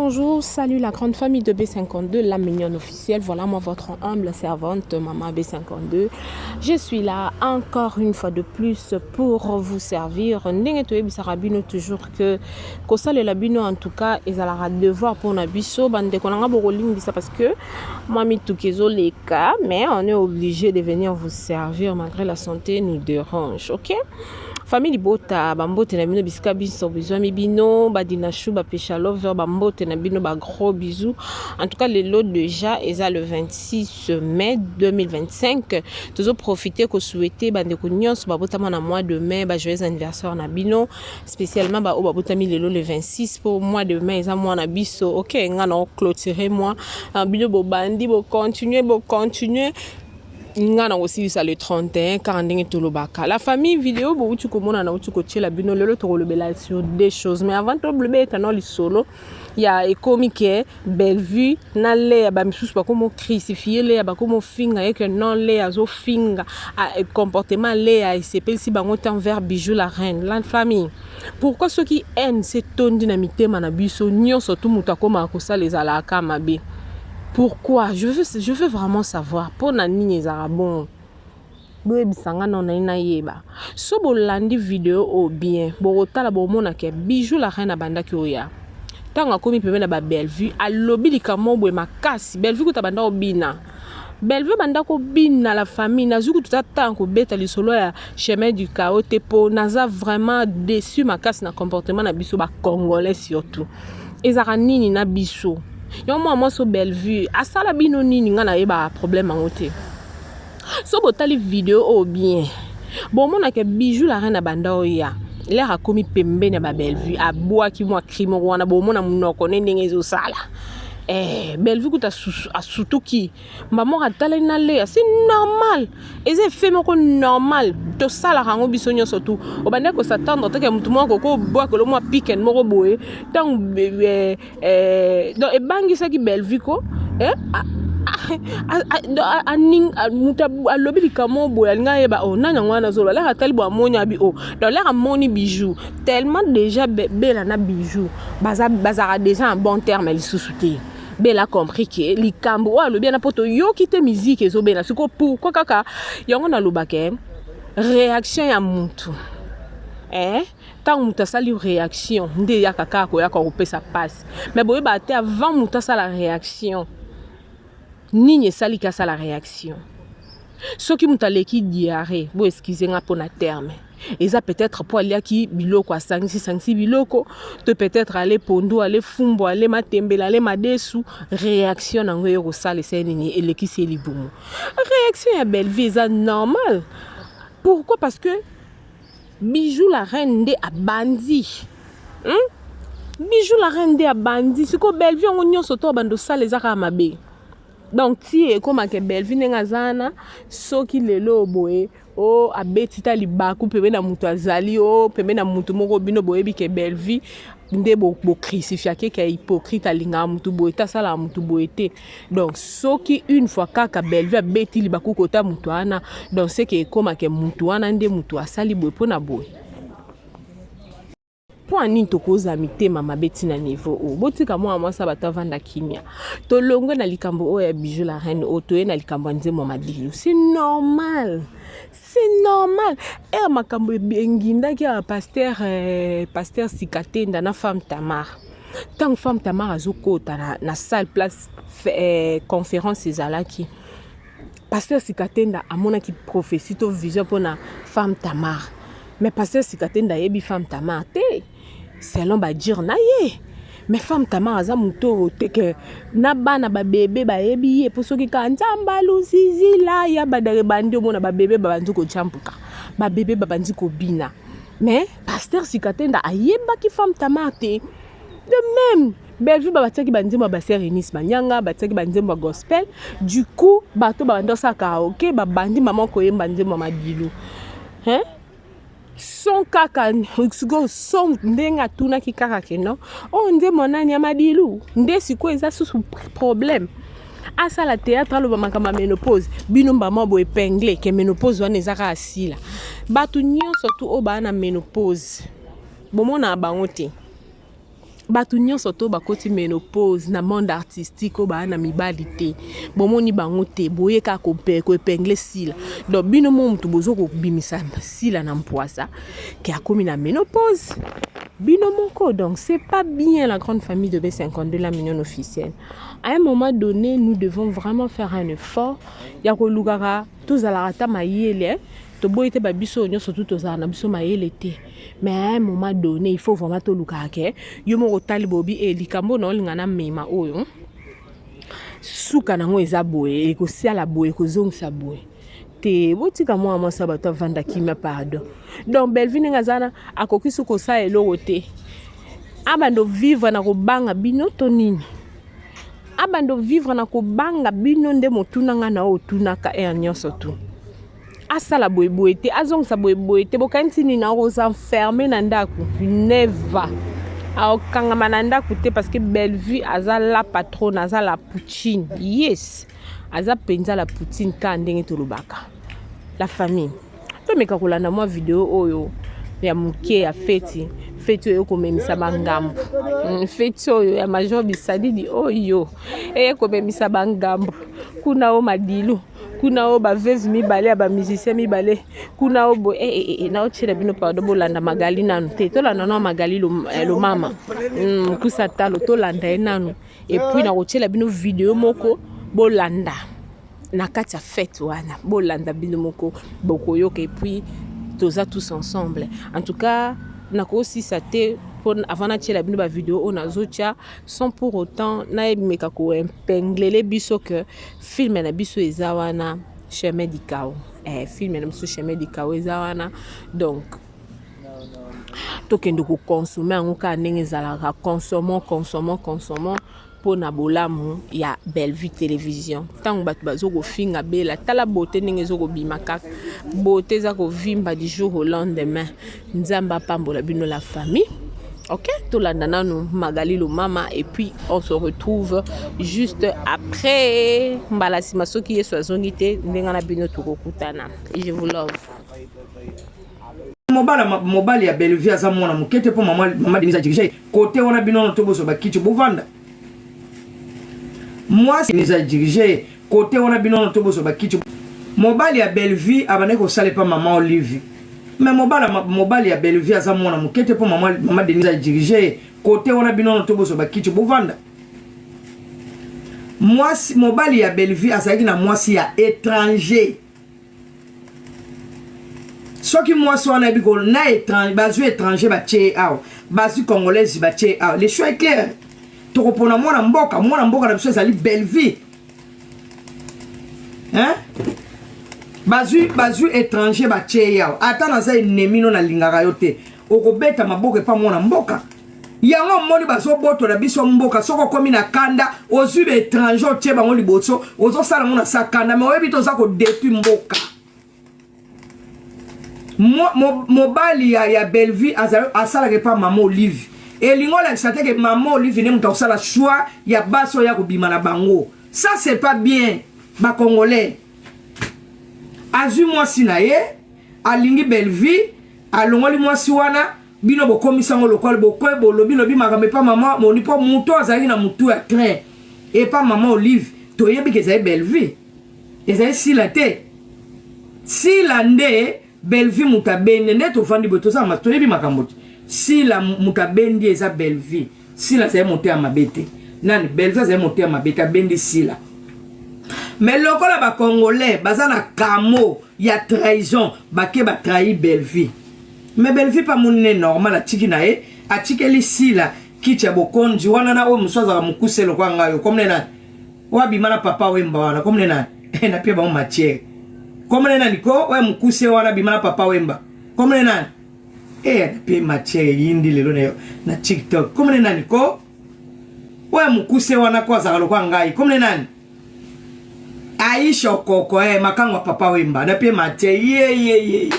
bonjour, salut la grande famille de B52, la mignonne officielle. Voilà moi votre humble servante, Maman B52. Je suis là encore une fois de plus pour vous servir. Ndenge bisarabino toujours que ça le labino en tout cas ils aura devoir pour nabiso bande konanga boroling bisa parce que moi mi tukezo les cas mais on est obligé de venir vous servir malgré la santé nous dérange, OK? Famille bota bambote na bino bisika biso besoin mi bino badina chou ba pecha lover bambote na bino ba gros bisous. En tout cas le lot déjà est le 26 mai 2025. Toujours profiter ko souhaiter bande ko nyonso ba botama na mois de mai ba joyeux anniversaire na bino spécialement ba o ba botami le lot le 26 pour mois de mai eza mois na biso. OK ngana clôturer moi bino bo bandi bo continuer ngana aussi ça le 31 car ndenge tolobaka la famille vidéo bo utu komona na utu ko tshela bino lelo to kolobela sur des choses mais avant to blebe etano li solo ya ekomike belle vue na le ya ba misusu ba komo crucifier le ya ba komo finga et que non le azo finga a comportement le ya sepel si bango envers bijou la reine la famille pourquoi ceux qui aiment cette ton dynamité manabiso nyonso tout mutakoma ko ça les alaka mabe. Pourquoi? Je veux vraiment savoir. Pour nani nezara bon. Bisanga non na yeba. So bolandi vidéo au bien. Borotala bomona ke bijou la reine abanda ki oya. Tanga komi peme na ba belle vue. Alobi likamo bwe makasi. Belle vue ko tabanda obina. Belle vue banda ko bina la famille. Nazuku tout temps ko beta li solo ya chemin du chaos te po naza vraiment déçu makasi na comportement na biso ba congolais surtout. Ezara nini na biso. Yon moi so belle vue asala bino nini ngana yeba problème ngote so botali vidéo au bien bon mona ke bijou la reine banda oya l'air a komi pembe na ba belle vue a boa ki mo crime wana bon mona munoko ndenge ezo sala belle vue kuta surtout ki maman atala na le c'est normal eze fait moko normal to sala rango biso nyo surtout obanda ko s'attendre te ke mutu moko ko boa ko lo mo piken moko boye tant donc e bangi sa ki belle vue ko aning alobi likamo boya nga yeba o nanya ngwana zolo la atali bo amonya bi o donc la amoni bijou tellement déjà belle na bijou bazara déjà en bon terme li susute. Bella compris que li kambo wa lo bien na poto yo kite musique ezo bena siko pourquoi kaka yango na lobake réaction ya muntu tant muta sali réaction nde ya kaka ko ya ko pesa passe mais boye ba te avant muta sala réaction nini sali ka sala réaction soki muta leki diarrhée bo excusez nga pona terme et ça peut-être pour aller qui biloko à 5 biloko te peut-être aller pondo aller fumbo aller matembela aller madesu réaction nango yo sale senini et leki c'est libumu réaction ya belle vie ça normal. Pourquoi? Parce que bijou la reine de abandi bijou la reine de abandi siko belle vie on nyonso to bando sale zaka mabe donc ti e comme que belle vie ngazana soki lelo boye o abetita libaku peme na mutu azali o peme na mutu moko bino boyebi ke belle vie nde bo crucifia ke hypocrite alinga mutu boye ta sala mutu boyete donc soki une fois kaka belle vie abeti libaku kota mutu ana donc c'est que comme que mutu ana nde mutu asali boye pona boye. Pour un tokoza mite mama beti na niveau o botika moi ça bata vanda kimia to longo na likambo o ya bijou la reine o to na likambo nzemo madilu c'est normal makambo benginda ki a pasteur Sikatenda na femme Tamar tant femme Tamar azokota na salle place conférence ezalaki pasteur Sikatenda amona ki prophétie to vision pour na femme Tamar mais pasteur Sikatenda yebi femme Tamar te selon ba dire na ye mais femme Tamar aza muto te que na bana ba bébé ba yebi ye poso ki ka nzamba luzizi la ya badare bandi omona ba bébé ba banzi ko champuka ba bébé ba banzi ko bina mais pasteur Sikatenda ayeba ki femme Tamar te de même belle vue ba bataki banzi ba Serenis Manyanga bataki banzi ba gospel du coup bato ba bando sa karaoke ba bandi maman ko yemba banzi mama Dilu son kaka son ndenga tuna ki kaka keno o nde monani ya Madilu nde siko eza sous problème asa la théâtre alo makama ménopause bino mbama bo épinglé ke ménopause wana ezaka asila batu nyonso tu o ba na ménopause bomona bango te Batu nyonso to bakoti ménopause na monde artistique ba na mibali te bomoni bango te boye ka ko épingler sila donc bino mo mutu bozo ko bimisa sila na mpoisa ki akomi na ménopause bino moko. Donc c'est pas bien la grande famille de B52 la mignonne officielle. À un moment donné nous devons vraiment faire un effort ya ko lugara tous à la rata mayele to boyete ba biso nyonso tout aux na biso mayele te. Mais à un moment donné, il faut vraiment tout le cas. Yo mo talibobi e likambo na lingana mema oyo. Suka na ngo eza boye, ko siala boye, ko zongisa boye. Te botika mo amo sabato vanda kimia pardon. Donc Bellevue ngazana akoki suko sa eloko te. Abando vivre na ko banga bino to nini. Abando vivre na ko banga bino nde motuna nga na otunaka e nyonso tu. Asala boyeboyete azongisa boyeboyete bokanisi ni na oza enfermé na ndaku never akangama na ndaku te parce que Bellevue aza la patronne aza la poutine yes aza penza la poutine ka ndenge tolobaka la famille to meka kolanda mwa video oyo ya muke ya feti oyo komemisa bangambo feti oyo ya Major Bisadidi oyo komemisa bangambo kuna o madilu kuna o ba veuve mibale ba musicien mibale kuna o bo na o tshela bino pardon bolanda magali nanu te to landa na magali lo mama kusa talo to landa nanu et puis na o tshela bino video moko bolanda na kati ya fête wana bolanda bino moko bokoyoka et puis toza tous ensemble. En tout cas nako aussi ça te avant na tshela bino ba video on azotia sans pour autant na meka ko épingler les biso que film na biso ezawana chemin dikao film na biso chemin dikao ezawana donc tokende ko consommer ngo ka ndenge ezalaka consommons pour na bolamu ya Bellevue télévision tant batu bazoko finga bela tala beauté ndenge ezoko bimaka beauté za ko vimba du jour au lendemain nzamba pambola bino la famille. Ok, tout la nananou Magali le mama et puis on se retrouve juste après Mbalasi Masoki et Soazongite ndengana bino tukokutana. Et je vous love. Mobile ya Bellevue aza mwana mukete po mama Denise dirige côté on a bino to boso ba kicho bovanda. Moi c'est Denise dirige côté on a bino to boso ba kicho. Mobile ya Bellevue abane ko sale pa maman Olive. Mais mobile ya Bellevue aza mwana mukete po mama Denise dirige côté on a bino to boso ba kicho bovanda. Moi mobile ya Bellevue azaki na moi si ya étranger. Ce qui moi soit na biko na étranger bazu étranger ba tché aw bazu congolais ba tché aw le choix est clair to kopona mwana mboka na biso ezali Bellevue hein bazu étranger ba tché aw ata na za ennemi no na lingaka yo te okobeta maboke pa mwana mboka yango moni bazo boto na biso mboka soko komi na kanda ozu be étranger tché bango liboso ozo sala mona sakanda mais oyebi to za ko depuis mboka. Mobali ya Bellevue asala ke pa maman Olive et lingola sate que maman Olive ne muta sala choix ya baso ya kobima na bango ça c'est pas bien ba congolais azu moi sinaye alingi Bellevue alongoli moi si wana bino bokomisa ngo lokol bokoy bolobi lobi makambe pa maman moni po muto azali na mutu ya train et pas maman Olive to yebi ke za Bellevue ezali silate silande Bellevue mutabende neto fandi boto sa mato yebi makambo si la mutabendi eza Bellevue si la c'est monté à mabete nani Bellevue c'est monté à mabete bendi si la mais lokola ba congolais bazana kamo ya trahison bake ba trahi Bellevue mais Bellevue pas monne normal a tiki na e a tikeli si la kicha bokonji wana na o muswaza ba mukuse lokwa ngayo comme nena wabi mana papa wemba wana comme nena na pia ba matière comme nena niko ouais mukuse wana bimana papa wemba comme nena pe matière yindi lelo na TikTok comme nena niko ouais mukuse wana kwa za lokwa ngai comme nena Aisha koko makangwa papa wemba na pe matière ye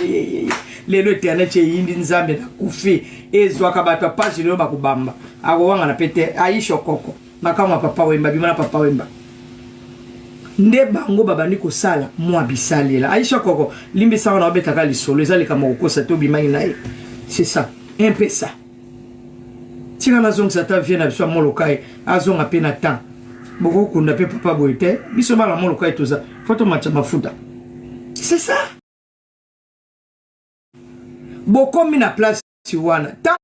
lelo eternel che yindi nzambe na kufi ezwa ka bato page lelo bakubamba ako wanga na pete Aisha koko makangwa papa wemba bimana papa wemba nde bango babandi kosala mwa bisalela Aisha koko limbisa wana obetaka lisolo ezali kama kokosa to bimangi naye c'est ça un peu ça tika na zong sata vient na biso molokai azonga pe na temps boko kunda pe papa boite biso bala molokai toza foto matcha mafuta c'est ça boko mi na place wana tant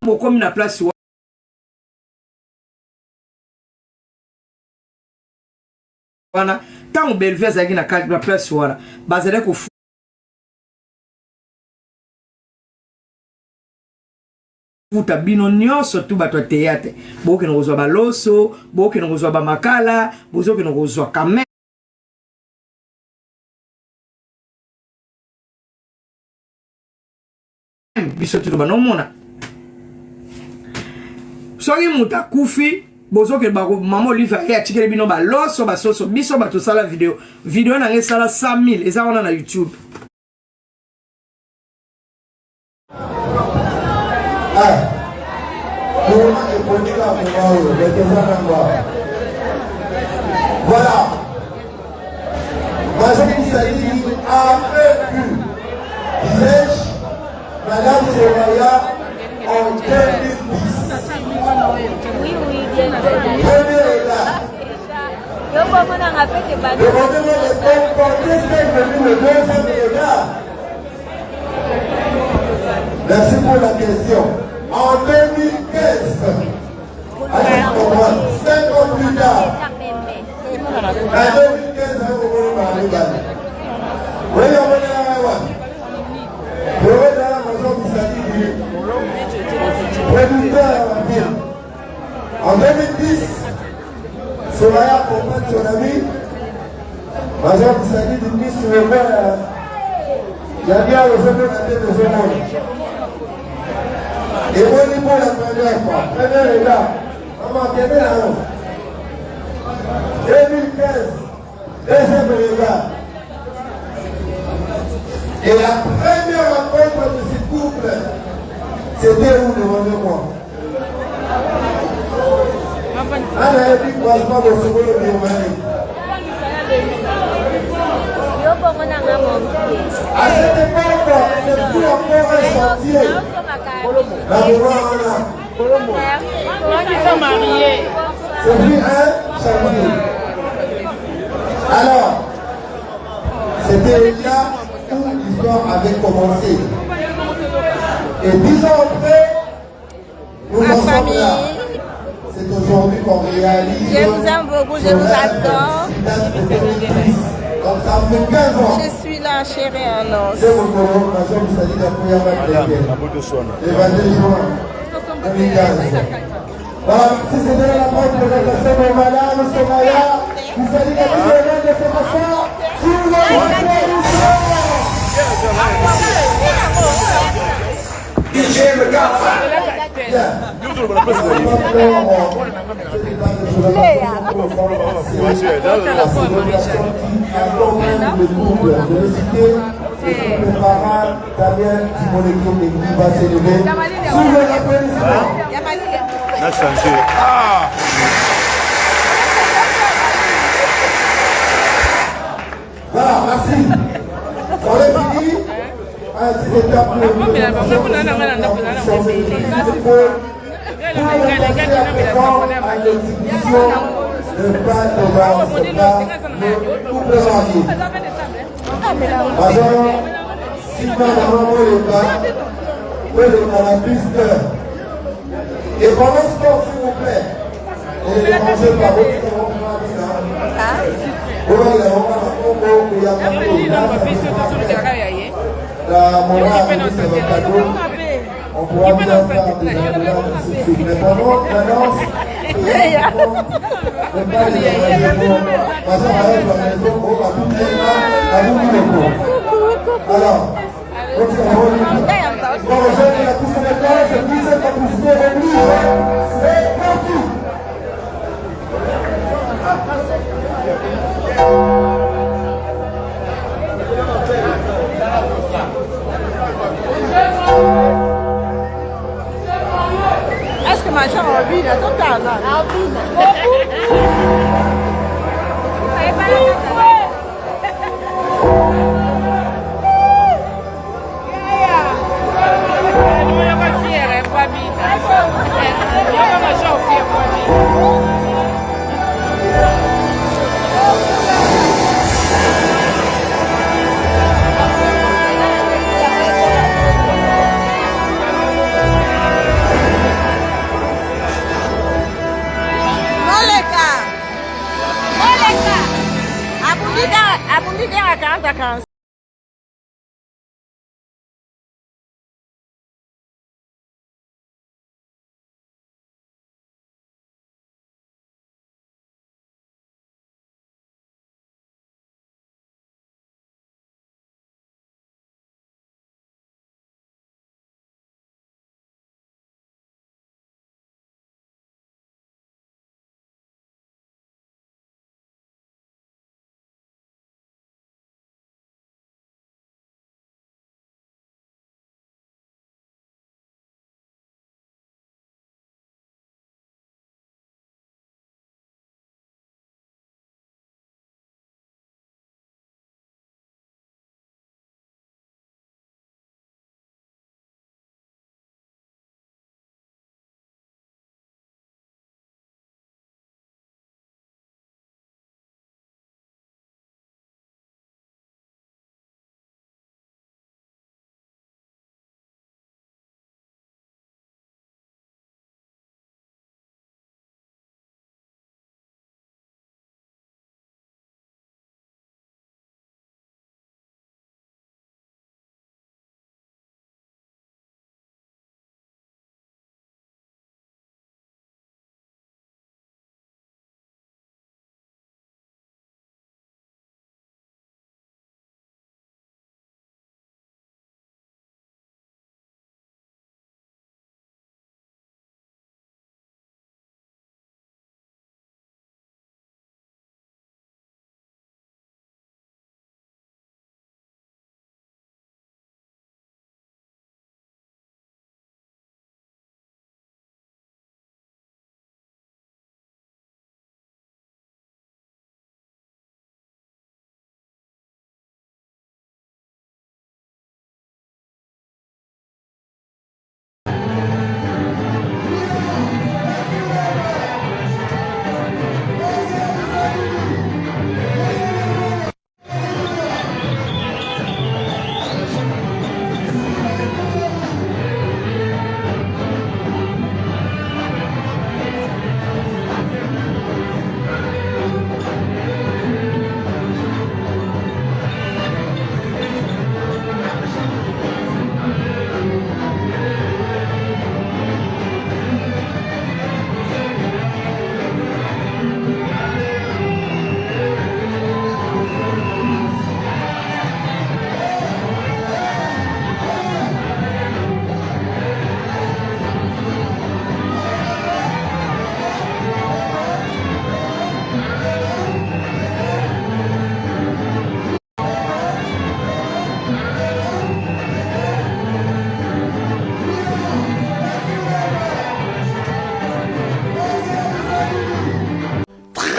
boko mi na place wana tant Bellevue azaki na place wana bazale ko futa bino nyonso tu bato ya théâtre boke na kozwa baloso boke na kozwa bamakala bozoke na kozwa kamera biso tu banomona soki muta kufi bozoke bako mama Oliva ya tikele bino baloso basoso biso bato sala video na ngesala 100,000 eza wana na YouTube. Voilà. Majorité Salini a vécu, disais-je, Madame Soraya en 2010. Oui, bien sûr. Premier regard. Demandez-moi quand est-ce qu'est venu le deuxième regard. Merci pour la question. En 2015, alors, 5 ans plus tard, en 2015, on va aller dans oui, on va aller je vais dans la maison du Sali, producteur à la ville. En 2010, Soraya accompagne son ami, Major Bissadi du ministre de l'État, il y a bien le jeu de la tête de ce monde. Et moi, il faut la première fois. Premier regard. Maman, quel est la honte 2015. Deuxième regard. Et la première rencontre de ce couple, c'était où, demandez-moi Anna a dit croisement de ce monde de Roumanie. À cette époque, c'est plus encore un chantier. La Roumanie, c'est plus un chantier. Alors, c'était là où l'histoire avait commencé. Et 10 ans après, nous en sommes là. C'est aujourd'hui qu'on réalise. Je vous aime beaucoup, je vous adore. Donc ça fait 15 ans. Je suis là, chérie, en os. C'est mon nom, Major Bissadi de la première vague de l'évangile juin 2015. Voilà, si c'était la porte de présentation de Madame Soraya, Bissadi de la première de cette façon, si vous avez voilà, merci. On est fini. Et pendant ce temps, s'il vous plaît, et les manger par votre on pourra bien faire des mais pendant la danse, alors, c'est parti. Est-ce que ma chambre a envie là, totalement? abundi à 40 à 45.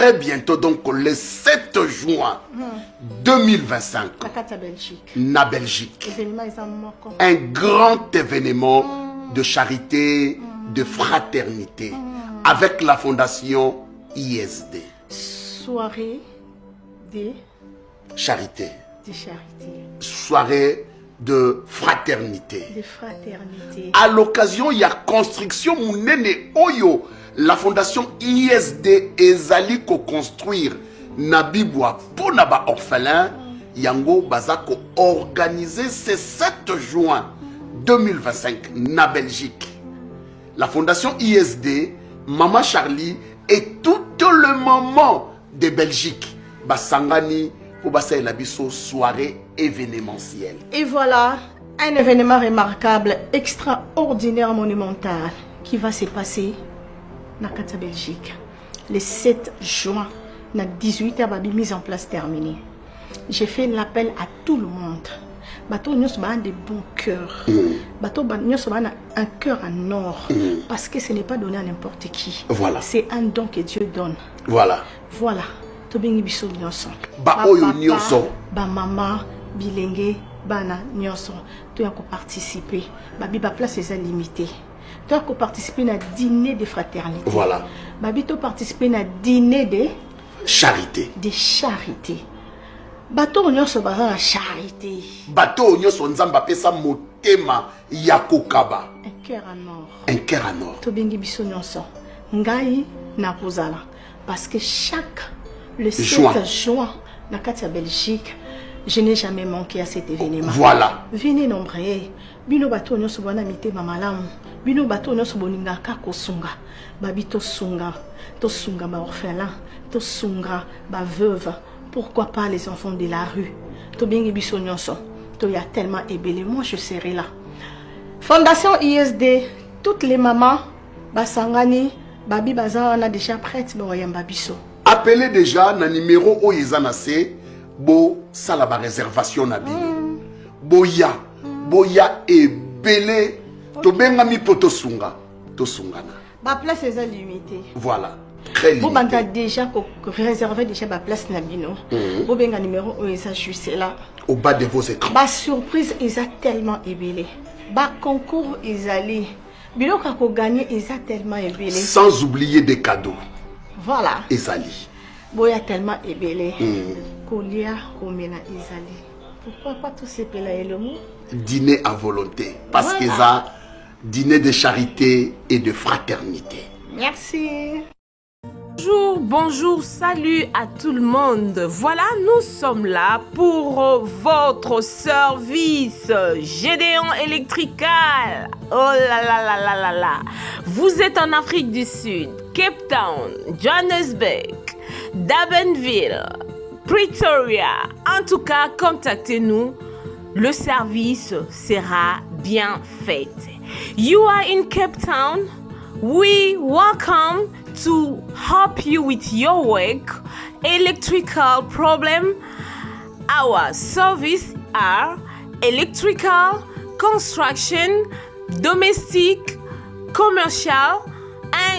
très bientôt, donc le 7 juin 2025, na Belgique, un grand événement de charité, de fraternité, avec la fondation ISD. Soirée de charité. De charité. Soirée de fraternité. De fraternité. À l'occasion, il y a construction Mounene Oyo. La fondation ISD ezali ko construire Nabibwa pour Naba orphelin. Yango Bazako organisé ce 7 juin 2025 na Belgique. La fondation ISD, Maman Charlie et tout le moment de Belgique. Basangani pour Bassa Elabiso soirée événementielle. Et voilà un événement remarquable, extraordinaire, monumental qui va se passer dans la Belgique. Le 7 juin, à 18h, mise en place terminée. J'ai fait l'appel à tout le monde. Bateau nous sommes de bons cœurs. Bateau nous sommes un cœur en or. Parce que ce n'est pas donné à n'importe qui. Voilà. C'est un don que Dieu donne. Voilà. Voilà. Tobingi biso nyonso. Ba oyo nyonso. Ba maman, bilenge, bana nyonso. Tu as participer. Babi ba place est limitée. Tu as participer à dîner de fraternité. Voilà. Babi tu participer à dîner de charité. De charité. Bateau nyonso baza la charité. Bateau nyonso nzamba pesa motema yakokaba. Un cœur en or. Un cœur en or. Tobingi biso nyonso. Ngai na kozala parce que chaque le 7 juin na kati ya Belgique. Je n'ai jamais manqué à cet événement. Voilà. Venez nombreux. Bino bato nyonso bwana mitema malamu. Bino bato nyonso boningaka kosunga. Babi tosunga. Tosunga ba orphelin. Tosunga ba veuve. Pourquoi pas les enfants de la rue? To bien biso nyonso. To ya tellement ébélé. Moi je serai là. Fondation ISD. Toutes les mamans basangani babi baza on a déjà prête ba yamba biso. Appelez déjà na numéro o yezanase. Bo sala ba réservation na bino. Boya et belé to benga mi poto sunga to sungana. Ba place est limitée. Voilà. Très limité. Vous avez déjà réservé déjà ma place na bino. Vous benga numéro o eza juste là. Au bas de vos écrans. Ba surprise eza tellement ébélé. Ba concours ezali. Bino kako gagner eza tellement ébélé. Sans oublier des cadeaux. Voilà. Ezali. Boya tellement ébélé. Kolia komena ezali. Pourquoi pas tous ces pela et le mot? Dîner à volonté. Parce que ça, dîner de charité et de fraternité. Merci. Bonjour, salut à tout le monde. Voilà, nous sommes là pour votre service Gédéon Electrical. Oh là là là là là là. Vous êtes en Afrique du Sud, Cape Town, Johannesburg, Durbanville, Pretoria. En tout cas, contactez-nous. Le service sera bien fait. You are in Cape Town. We welcome to help you with your work, electrical problem. Our service are electrical, construction, domestic, commercial,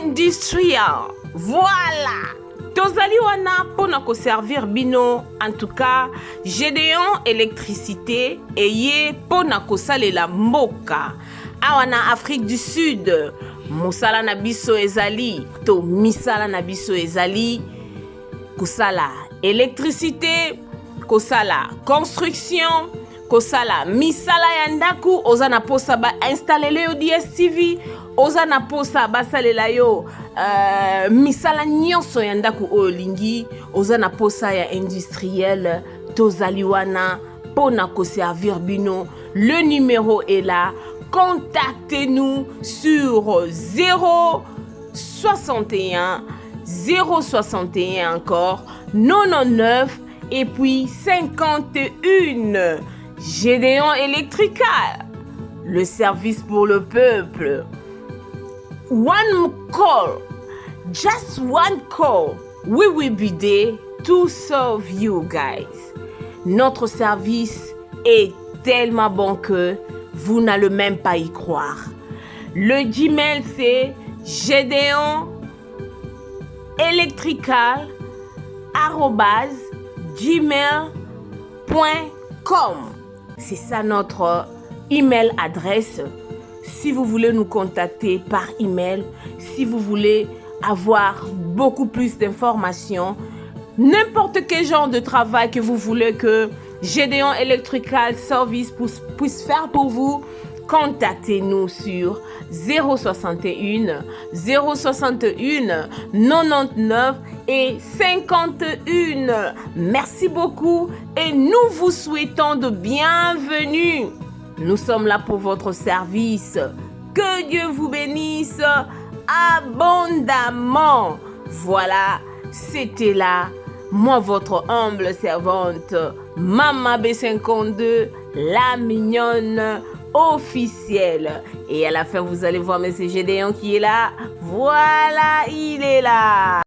industrial. Voilà. Tozali wana pona ko servir bino. En tout cas, Gédéon électricité eye pona ko salela mboka. Awana Afrique du Sud. Mosala na biso ezali to misala na biso ezali kosala électricité, kosala construction, kosala misala ya ndaku, oza na posa ba installer yo DSTV, oza na posa ba salela yo misala nyonso ya ndaku olingi, oza na posa ya industriel tozali wana pona ko servir bino. Le numéro est là. Contactez-nous sur 061 061 encore 99 et puis 51. Gédéon Electrical, le service pour le peuple. One call, just one call, we will be there to serve you guys. Notre service est tellement bon que vous n'allez même pas y croire. Le Gmail c'est gedeonelectrical@gmail.com. C'est ça notre email adresse. Si vous voulez nous contacter par email, si vous voulez avoir beaucoup plus d'informations, n'importe quel genre de travail que vous voulez que Gédéon Electrical Service puisse faire pour vous, contactez-nous sur 061 061 99 et 51. Merci beaucoup et nous vous souhaitons de bienvenue. Nous sommes là pour votre service. Que Dieu vous bénisse abondamment. Voilà, c'était là, moi votre humble servante, Maman B52, la mignonne officielle. Et à la fin, vous allez voir M. Gédéon qui est là. Voilà, il est là.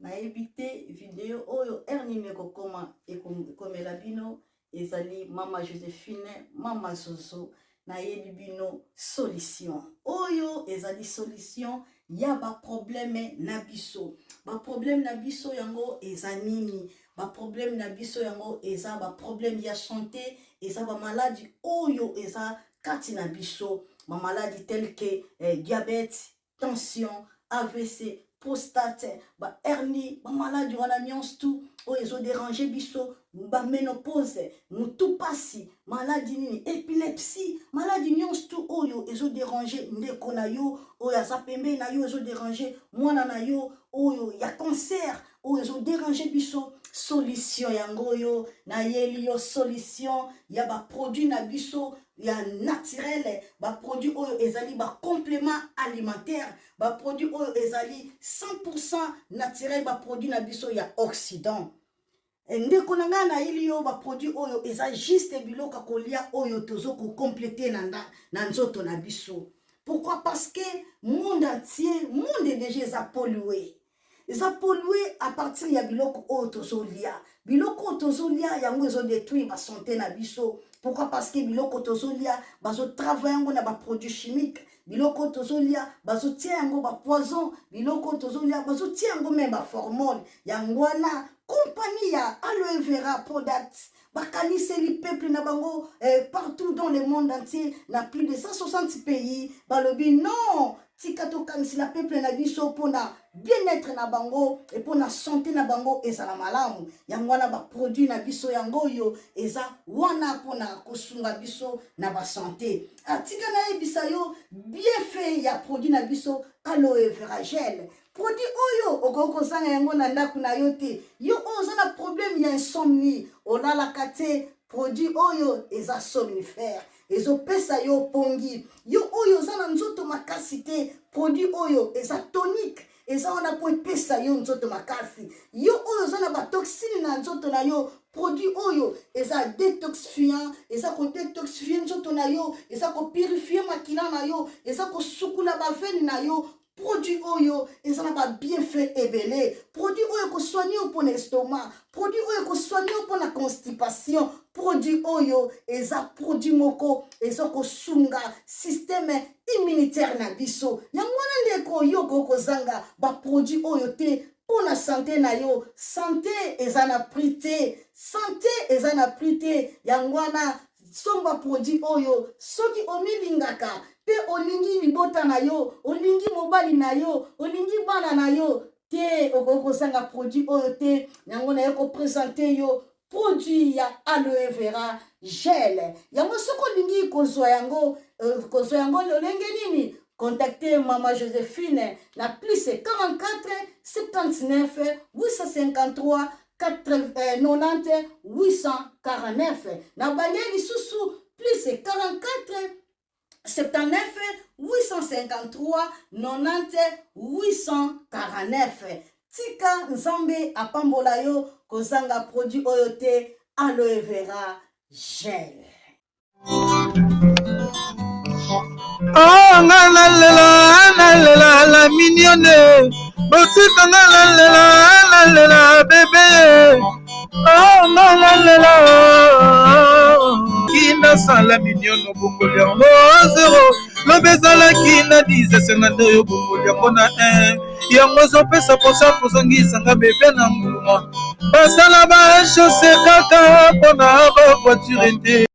Na évité vidéo oyo ernime kokoma ekomela bino ezali Mama Joséphine, Mama Zozo na yebi bino solution. Oyo ezali solution ya ba problème na biso. Ba problème na biso yango ezanini. Ba problème na biso yango eza ba problème ya santé, eza ba maladie oyo eza kati na biso, ba maladie telle que diabète, tension, AVC, prostate, ba hernie, ba maladie wana nyonso tout oyo ezo déranger biso, ba ménopause, mutu pasi, maladie nini, épilepsie, maladie nyonso tout oyo ezo déranger ndeko na yo, oyo aza pembe na yo ezo déranger mwana na yo, oyo ya cancer, oyo ezo déranger biso solution yango yo na yeli yo solution ya ba produit na biso ya naturel ba produit oyo ezali ba complément alimentaire ba produit oyo ezali 100% naturel ba produit na biso ya Occident. Ndeko na nga na ili yo ba produit oyo eza juste biloko kolia oyo tozo ko compléter na nzoto na biso. Pourquoi? Parce que monde entier, monde déjà est pollué. Ils ont pollué à partir ya biloko oyo tozolia. Biloko tozolia yango ezo détruire ba santé na biso. Pourquoi? Parce que biloko tozolia bazo travailler yango na ba produits chimiques. Biloko tozolia bazo tia yango ba poison. Biloko tozolia bazo tia yango même ba hormone. Yango wana compagnie ya aloe vera products. Bakanise li peuple na bango partout dans le monde entier, na plus de 160 pays. Balobi non, tikato kanisi la peuple na biso pona bien-être na bango et pona santé na bango ezala malamu. Yango wana ba produit na biso yango yo eza wana pona kosunga biso na ba santé. Atika na ebisa yo bien fait ya produit na biso aloe vera gel. Produit oyo okoko sanga yango na ndaku na yo te. Yo oza na problème ya insomnie. Ona la kate produit oyo eza somnifère. Ezo pesa yo pongi. Yo oyo oza na nzoto makasi te. Produit oyo eza tonique. Eza wana po pesa yo nzoto makasi. Yo oyo oza na ba toxine na nzoto na yo. Produit oyo eza détoxifiant. Eza ko détoxifier nzoto na yo. Eza ko purifier makila na yo. Eza ko sukula ba veine na yo. Produit oyo, ils ont pas bien fait ébélé. Produit oyo ko soigner pour l'estomac. Produit oyo ko soigner pour la constipation. Produit oyo, ils ont produit moko, ils ont ko sunga système immunitaire na biso. Yangwana ndeko yo ko zanga ba produit oyo te pour la santé na yo. Santé ezana prité. Santé ezana prité. Yangwana somba produit oyo soki omilingaka pe olingi libota na yo, olingi mobali na yo, olingi bana na yo, te okoko sanga produit oyo te, yango na yoko présenter yo produit ya aloe vera gel. Yango soko lingi kozwa yango lolenge nini? Contactez Maman Joséphine na plus 44 79 853 90 849. Na banyeli susu plus 44 79 853 90 849. Tika nzambe apambola yo kozanga produit oyo te aloe vera gel. Oh la mignonne, botika la bébé. Oh la kina sala mignonne bokoli yango 0 lobezala kina 10 sengando yo bokoli yango na 1 yango zopesa posa kozongisanga bebe na mbuma basala ba chausse kaka pona ba voiture te